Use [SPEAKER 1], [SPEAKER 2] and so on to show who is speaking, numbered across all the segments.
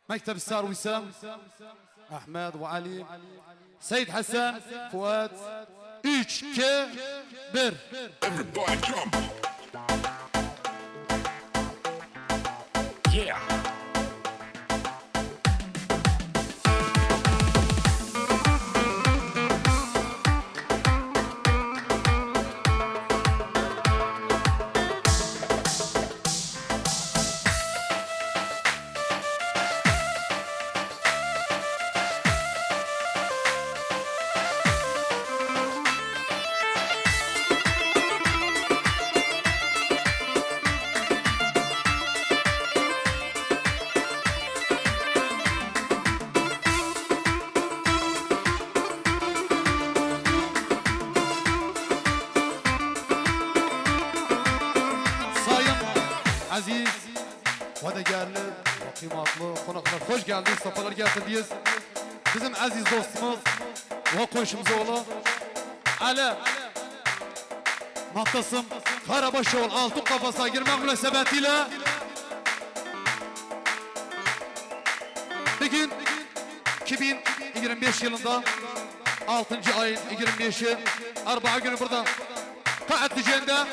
[SPEAKER 1] مكتب السار وسام، أحمد وعلي، سيد حسن، فؤاد، 3 2 1. Everybody come. Yeah. Aziz ve de değerli ve kıymetli konuklar, hoş geldiniz, sefalar getirdiniz. Bizim aziz dostumuz ve komşumuz oğlu Ali Mahtasım Karabaşoğlu altın kafasına girmek münasebetiyle bugün 2025 yılında 6. ayın 25'i Arba'a günü burada Kaatlıcı'nda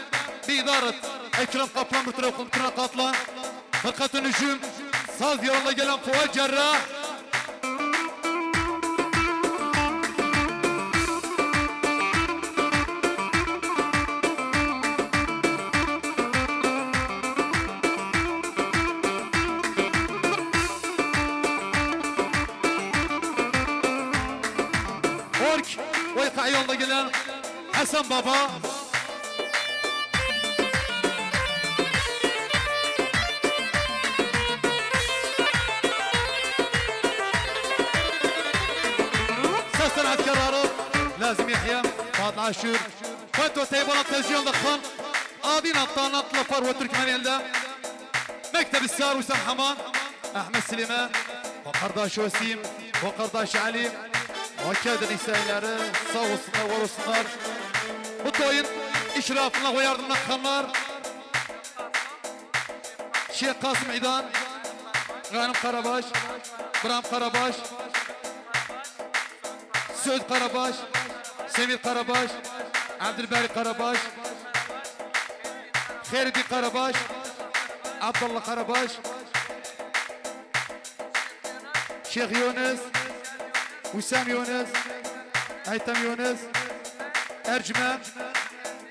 [SPEAKER 1] bir idaret Ekrem Kaplan bir tarafına katlan Fırkatın hücum saz yoluna gelen Fuat Cerrah Ork Oyka yoluna gelen Hasan Baba لازم يحيى فاضل عاشور فتوى تيبولا تلفزيون دخان قاضين ابطال نطلع فروه تركمانيان ده مكتب السار وسام حمان احمد سليمان وقرداش وسيم وقرداش علي وكاد نسائلere sağ olsunlar var olsunlar bu toyun işrafına ve yardımına kanlar Şeyh Kasım İdan Ghanım Karabaş Bram Karabaş Söz Karabaş Semir Karabaş, Abdülbari Karabaş, Heridi Karabaş, Abdullah Karabaş, Şeyh Yunus, Hüsam Yunus, Aytam Yunus, Ercümen,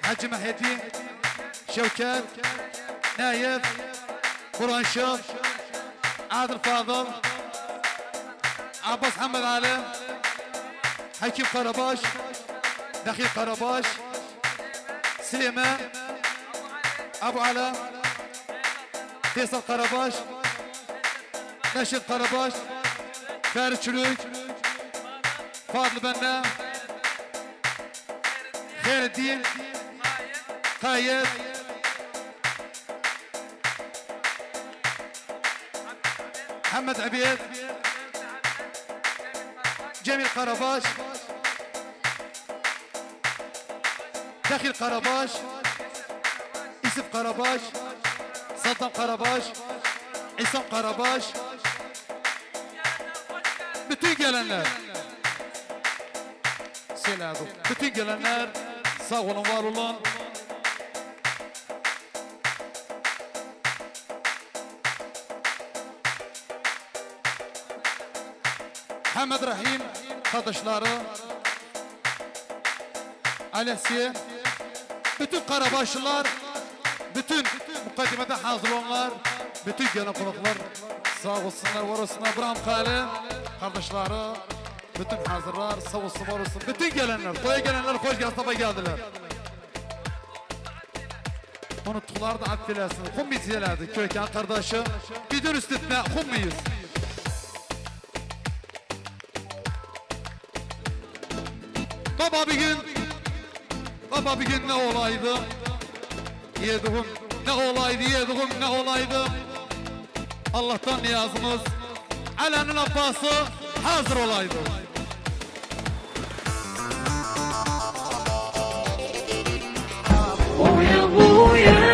[SPEAKER 1] Hacı Mehdi, Şevket, Naif, Kur'an Şah, Adil Fadıl, Abbas Hamad Ali, Hakim Karabaş, دخيل قرباش سليمان أبو علا فيصل قرباش ناشد قرباش فارس شلوك فاضل بنا خير الدين قايد محمد عبيد جميل قرباش داخل Karabaş, İsif Karabaş, Saltan Karabaş, İsam Karabaş, bütün gelenler, seladım, bütün gelenler sağ olun, var olun. Hamad Rahim kardeşleri, Alesiye, bütün Karabaşlılar, bütün mukaddimede hazır olanlar, bütün gelen konuklar sağ olsunlar, var olsunlar. Bram Kale kardeşleri, bütün hazırlar sağ olsun, var olsun. Bütün gelenler, toya gelenler hoş geldiler, geldiler. Unuttuklar da affedersiniz. Kumbiziyelerdi Köken kardeşi. Bir dürüst etme, kumbiyiz. Baba bir gün ne olaydı? Yediğim ne olaydı, yediğim ne olaydı? Allah'tan niyazımız Ali'nin Abbası hazır olaydı.
[SPEAKER 2] Oh yeah.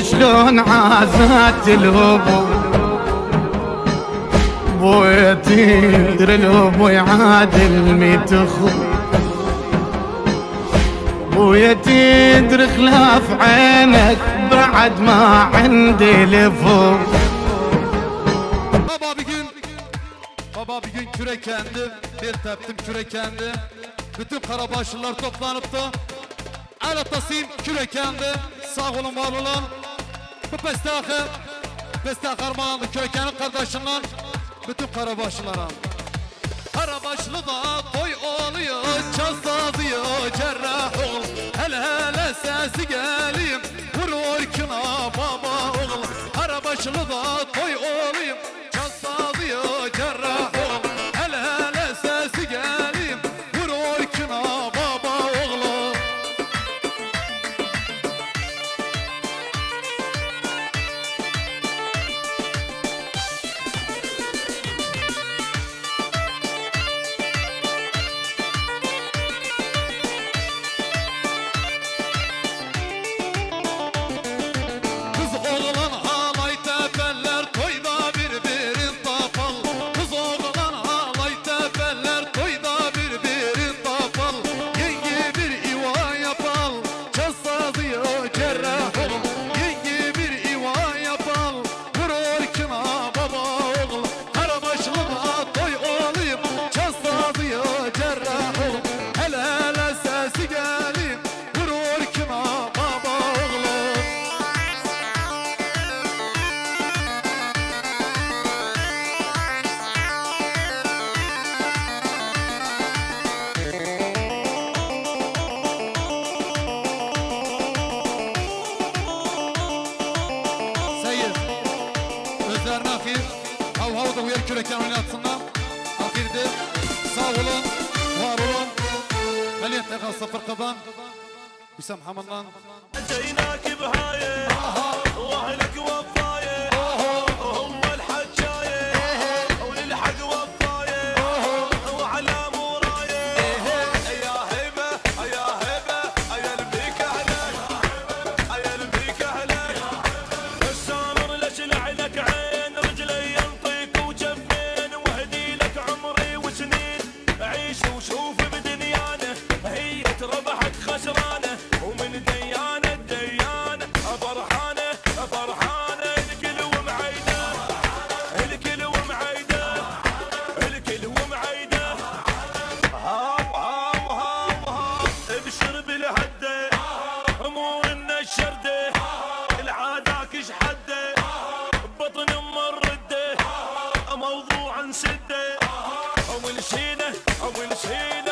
[SPEAKER 2] شلون عازت الابو بويا تدري الابو يعادل 100 اخو بويا تدري خلاف عينك بعد ما عندي لفو.
[SPEAKER 1] Baba bir gün kürekendi, bir teptim kürekendi. Bütün Karabaşlılar toplanıp da el atasıyım kürekendi. Sağ olun, var olun. Bu Pestahı armağanlı kürekenin kardeşinden bütün Karabaşlılara. Karabaşlı'da toy oluyor, çazladıyor cerrah oğul. Hele hele sesi geleyim, vurur kına baba oğul. Karabaşlı'da toy olayım, çazladıyor cerrah oğul. Hele hele sesi geleyim, vurur kına baba oğul. Kürekken oynatsınlar. Akirdir. Sağ olun, var olun. Melih Tekal Sıfır Kaban. Hüsam Haman'dan.
[SPEAKER 3] جيناك بهاية واهلك وفاية وهم الحجاية وللحق وفاية وعلى موراية يا هبة يا هبة يا البيك أهلك يا البيك أهلك السامر ليش لعلك عين رجلي ينطيك وجفين وهدي لك عمري وسنين عيش وشوف بدنيانه هي تربحك خسرانه ومن ديانه ديانه فرحانه فرحانه الكل ومعيده الكل ومعيده الكل ومعيده هاو هاو هاو هاو ابشر بالهده امورنا الشرده العاداك شحده بطن مرده موضوع نسده او نسينا